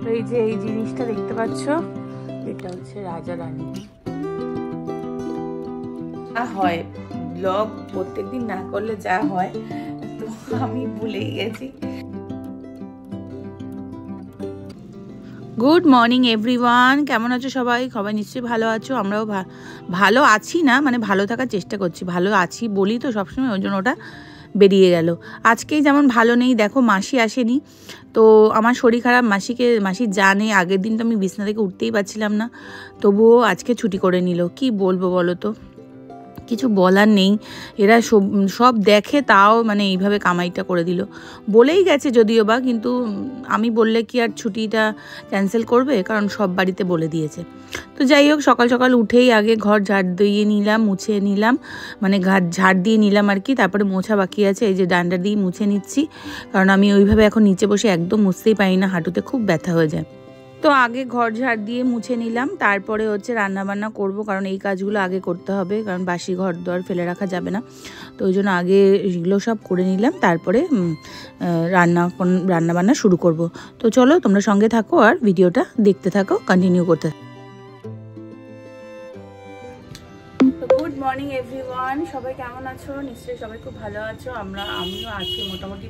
তো এই যে এই জিনিসটা দেখতে পাচ্ছ, এটা হচ্ছে রাজা রানী। হয় ব্লগ প্রত্যেকদিন না করলে যা হয়, তো আমি ভুলেই গেছি। গুড মর্নিং এভরিওয়ান, কেমন আছো সবাই? সবাই নিশ্চয়ই ভালো আছো। আমরাও ভালো আছি না, মানে ভালো থাকার চেষ্টা করছি। ভালো আছি বলি তো সবসময়, ওই জন্য ওটা বেরিয়ে গেল। আজকেই যেমন ভালো নেই, দেখো মাসি আসেনি, তো আমার শরীর খারাপ। মাসি জানে, আগের দিন তো আমি বিছনা থেকে উঠতেই পারছিলাম না, তবুও আজকে ছুটি করে নিল। কি বলবো বলো তো, কিছু বলার নেই। এরা সব দেখে, তাও মানে এইভাবে কামাইটা করে দিল। বলেই গেছে যদিও বা, কিন্তু আমি বললে কি আর ছুটিটা ক্যান্সেল করবে? কারণ সব বাড়িতে বলে দিয়েছে। তো যাই হোক, সকাল সকাল উঠেই আগে ঘর ঝাড় দিয়ে নিলাম, মুছে নিলাম, মানে ঝাড় দিয়ে নিলাম আর কি। তারপরে মোছা বাকি আছে, এই যে ডান্ডা দিয়ে মুছে নিচ্ছি, কারণ আমি ওইভাবে এখন নিচে বসে একদম মুছতেই পারি না, হাঁটুতে খুব ব্যথা হয়ে যায়। তো আগে ঘর ঝাড় দিয়ে মুছে নিলাম, তারপরে হচ্ছে রান্নাবান্না করব, কারণ এই কাজগুলো আগে করতে হবে, কারণ বাসি ঘর দর ফেলে রাখা যাবে না। তো ওই জন্য আগে এগুলো সব করে নিলাম, তারপরে রান্নাবান্না শুরু করব। তো চলো তোমরা সঙ্গে থাকো আর ভিডিওটা দেখতে থাকো, কন্টিনিউ করতে। গুড মর্নিং এভরিওয়ান, সবাই কেমন আছো? নিশ্চয়ই সবাই খুব ভালো আছো। আমিও আছি মোটামুটি।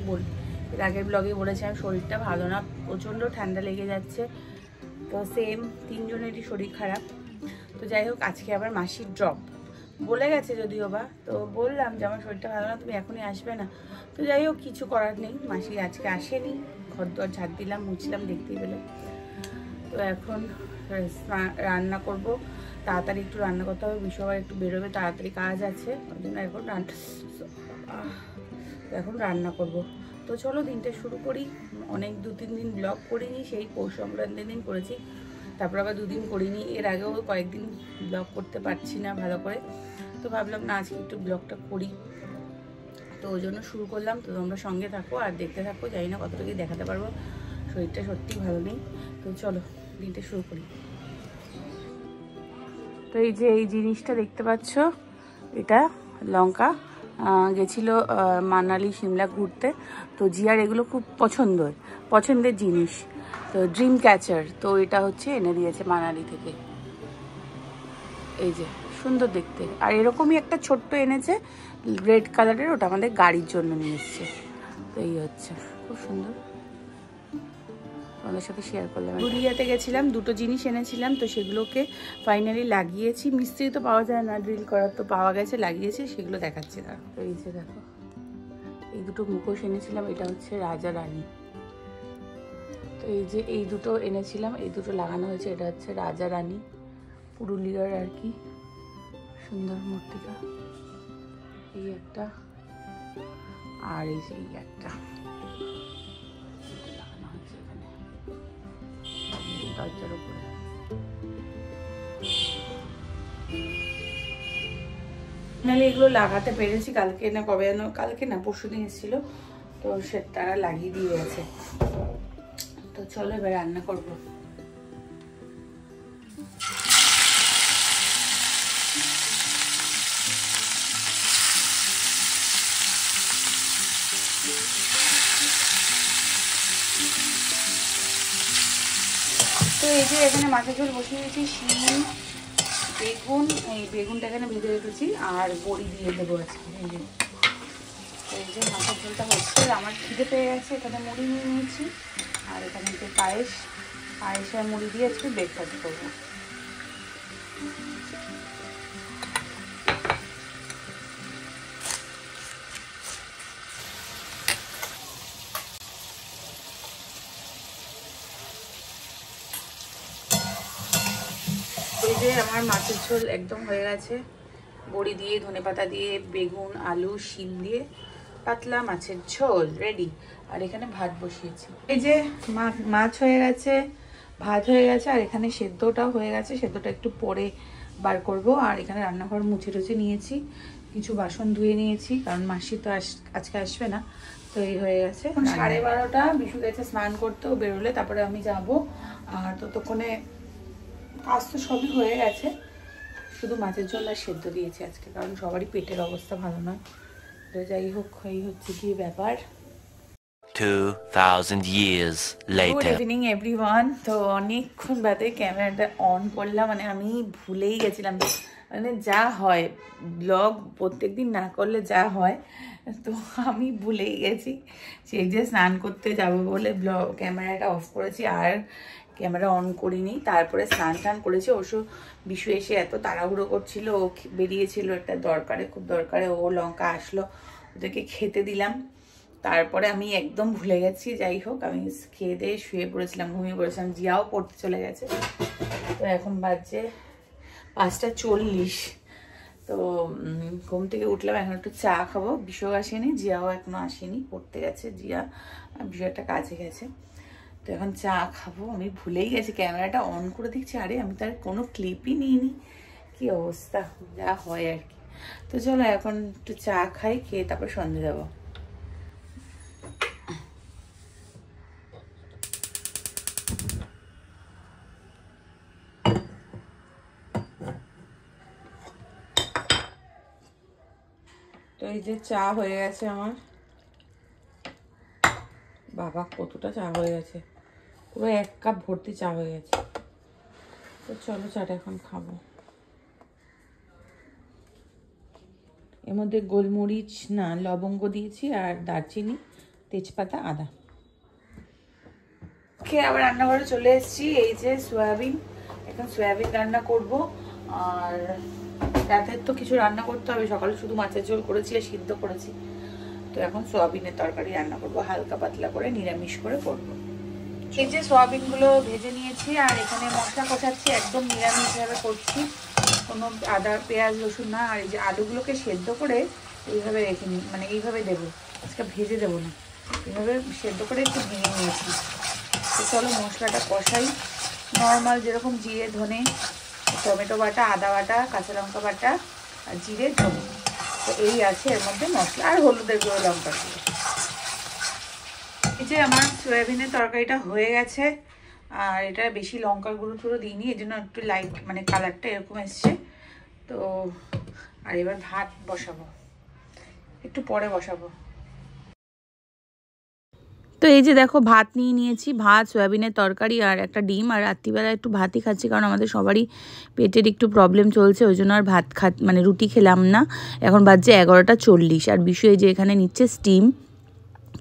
এর আগের ব্লগে বলেছিলাম শরীরটা ভালো না, প্রচণ্ড ঠান্ডা লেগে যাচ্ছে। তো সেম, তিনজনেরই শরীর খারাপ। তো যাই হোক, আজকে আবার মাসির ড্রপ বলে গেছে যদিও বা, তো বললাম যে আমার শরীরটা ভালো না, তুমি এখনই আসবে না। তো যাই হোক, কিছু করার নেই, মাসি আজকে আসেনি। ঘর দর ঝাড় দিলাম, মুছলাম, দেখতেই পেলে। তো এখন রান্না করব, তাড়াতাড়ি একটু রান্না করতে হবে, বিষয় একটু বেরোবে, তাড়াতাড়ি কাজ আছে, ওই জন্য এখন রান্না করব। তো চলো দিনটা শুরু করি। অনেক 2-3 দিন ব্লগ করিনি, সেই পৌষ সংক্রান্তির দিন করেছি, তারপর আবার 2 দিন করিনি। এর আগেও কয়েকদিন ব্লগ করতে পারছি না ভালো করে, তো ভাবলাম না আজকে একটু ব্লগটা করি, তো ওই জন্য শুরু করলাম। তো তোমরা সঙ্গে থাকো আর দেখতে থাকো, জানি না কতটুকু দেখাতে পারবো, শরীরটা সত্যিই ভালো নেই। তো চলো দিনটা শুরু করি। তো এই যে এই জিনিসটা দেখতে পাচ্ছ, এটা লঙ্কা। গেছিলো মানালি সিমলা ঘুরতে, তো জিয়ার এগুলো খুব পছন্দের জিনিস, তো ড্রিম ক্যাচার। তো এটা হচ্ছে এনে দিয়েছে মানালি থেকে, এই যে সুন্দর দেখতে। আর এরকমই একটা ছোট্ট এনেছে রেড কালারের, ওটা আমাদের গাড়ির জন্য নিয়ে এসছে। তো এই হচ্ছে খুব সুন্দর, তোমাদের সাথে শেয়ার করলাম। পুরুলিয়াতে গেছিলাম, 2টো জিনিস এনেছিলাম, তো সেগুলোকে ফাইনালি লাগিয়েছি। মিস্ত্রি তো পাওয়া যায় না, ড্রিল করার তো পাওয়া গেছে, লাগিয়েছি, সেগুলো দেখাচ্ছি না। তো এই যে দেখো, এই 2টো মুখোশ এনেছিলাম, এটা হচ্ছে রাজা রানী। তো এই যে এই 2টো এনেছিলাম, এই 2টো লাগানো হয়েছে, এটা হচ্ছে রাজা রানী পুরুলিয়ার আর কি, সুন্দর মূর্তিটা। এই একটা, আর এই যে এই একটা লাগানো হয়েছে এখানে দরজার উপরে। নাহলে এগুলো লাগাতে পেরেছি, কালকে না পরশুদিন এসেছিল, তো সে তারা লাগিয়ে দিয়ে গেছে। তো চলো এবার রান্না করবো। তো এই যে এখানে মাছের ঝোল বসিয়ে দিয়েছি, শিম, বেগুন, এই বেগুনটা এখানে ভেজে রেখেছি, আর বড়ি দিয়ে দেবো আজকে। এই যে মাছের ঝোলটা হচ্ছে, আমার খিদে পেয়ে গেছে, এখানে মুড়ি নিয়ে নিয়েছি, আর এখানে একটু পায়েস আর মুড়ি দিয়ে আজকে ব্রেকফাস্ট করবো। এই যে আমার মাছের ঝোল একদম হয়ে গেছে, বড়ি দিয়ে, ধনেপাতা দিয়ে, বেগুন, আলু, শিম দিয়ে পাতলা মাছের ঝোল রেডি। আর এখানে ভাত বসিয়েছি। এই যে মাছ হয়ে গেছে, ভাত হয়ে গেছে, আর এখানে সেদ্ধটাও হয়ে গেছে, সেদ্ধটা একটু পরে বার করব। আর এখানে রান্নাঘর মুছে টুছে নিয়েছি, কিছু বাসন ধুয়ে নিয়েছি, কারণ মাসি তো আজকে আসবে না। তো এই হয়ে গেছে 12:30, বিশু গেছে স্নান করতেও, বেরোলে তারপরে আমি যাব। আর ততক্ষণে কাজ তো সবই হয়ে গেছে, শুধু মাছের ঝোল আর সেদ্ধ দিয়েছি আজকে, কারণ সবারই পেটের অবস্থা ভালো নয়। তো যাই হোক, এই হচ্ছে কি ব্যাপার। 2,000 years later. Good evening everyone. তো অনেকক্ষণ বাদে ক্যামেরাটা অন করলাম, মানে আমি ভুলেই গেছিলাম, মানে যা হয় ব্লগ প্রত্যেকদিন না করলে যা হয়, তো আমি ভুলেই গেছি সেই যে স্নান করতে যাব বলে ক্যামেরাটা অফ করেছি আর ক্যামেরা অন করিনি। তারপরে স্নান টান করেছি। অবশ্য বিশু এসে এত তাড়াহুড়ো করছিল, ও বেরিয়েছিল একটা দরকারে, খুব দরকারে, ও লঙ্কা আসলো, ওদেরকে খেতে দিলাম। তারপরে আমি একদম ভুলে গেছি। যাই হোক, আমি খেয়ে দিয়ে শুয়ে পড়েছিলাম, ঘুমিয়ে পড়েছিলাম। জিয়াও পড়তে চলে গেছে। তো এখন বাজছে 5:40। তো ঘুম থেকে উঠলাম, এখন একটু চা খাবো। বিশু আসেনি, জিয়াও এখনো আসেনি, পড়তে গেছে জিয়া, বিশু একটা কাজে গেছে। তো এখন চা খাবো। আমি ভুলেই গেছি, ক্যামেরাটা অন করে দেখছি আরে আমি তার কোনো ক্লিপই নিইনি। কি অবস্থা, যা হয় আর কি। তো চলো এখন একটু চা খাই, খেয়ে তারপর সন্ধে দেবো। তো এই যে চা হয়ে গেছে আমার। বাবা কতটা চা হয়ে গেছে, পুরো 1 কাপ ভর্তি চা হয়ে গেছে। তো চলো চাটা এখন খাবো। এর মধ্যে গোলমরিচ না লবঙ্গ দিয়েছি আর দারচিনি, তেজপাতা, আদা। খেয়ে আবার রান্নাঘরে চলে এসেছি। এই যে সয়াবিন, এখন সয়াবিন রান্না করব। আর রাতের তো কিছু রান্না করতে হবে, সকালে শুধু মাছের ঝোল করেছি আর সিদ্ধ করেছি। তো এখন সয়াবিনের তরকারি রান্না করবো, হালকা পাতলা করে, নিরামিষ করে করবো। এই যে সয়াবিনগুলো ভেজে নিয়েছি আর এখানে মশলা কষাচ্ছি, একদম নিরামিষভাবে করছি, কোনো আদা পেঁয়াজ রসুন না। আর এই যে আলুগুলোকে সেদ্ধ করে এইভাবে রেখে নিই, মানে এইভাবে দেবো, আজকে ভেজে দেবো না, এইভাবে সেদ্ধ করে একটু ভেঙে নিয়েছি। তো চলো মশলাটা কষাই, নর্মাল যেরকম জিরে ধনে টমেটো বাটা, আদা বাটা, কাঁচা লঙ্কা বাটা আর জিরে ধনে, তো এই আছে এর মধ্যে মশলা, আর হলুদের গুঁড়ো, লঙ্কার গুঁড়ো। এই যে আমার সয়াবিনের তরকারিটা হয়ে গেছে। আর এটা বেশি লঙ্কার গুঁড়ো টুড়ো দিইনি, এই জন্য একটু লাইট মানে কালারটা এরকম এসছে। তো আর এবার ভাত বসাবো, একটু পরে বসাবো। তো এই যে দেখো ভাত নিয়ে নিয়েছি, ভাত, সয়াবিনের তরকারি আর একটা ডিম। আর রাত্রিবেলা একটু ভাতই খাচ্ছি, কারণ আমাদের সবারই পেটের একটু প্রবলেম চলছে, ওই জন্য আর ভাত মানে রুটি খেলাম না। এখন বাজছে 11:40 আর বিশু এই যে এখানে নিচ্ছে স্টিম,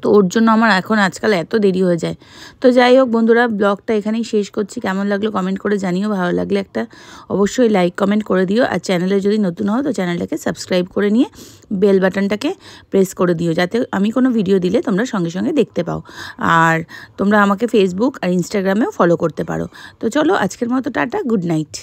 তো ওর জন্য আমার এখন আজকাল এত দেরি হয়ে যায়। তো যাই হোক বন্ধুরা, ব্লগটা এখানেই শেষ করছি। কেমন লাগলো কমেন্ট করে জানিও, ভালো লাগলে একটা অবশ্যই লাইক কমেন্ট করে দিও। আর চ্যানেলে যদি নতুন হও তো চ্যানেলটাকে সাবস্ক্রাইব করে নিয়ে বেল বাটনটাকে প্রেস করে দিও, যাতে আমি কোনো ভিডিও দিলে তোমরা সঙ্গে সঙ্গে দেখতে পাও। আর তোমরা আমাকে ফেসবুক আর ইনস্টাগ্রামেও ফলো করতে পারো। তো চলো আজকের মতো টাটা, গুড নাইট।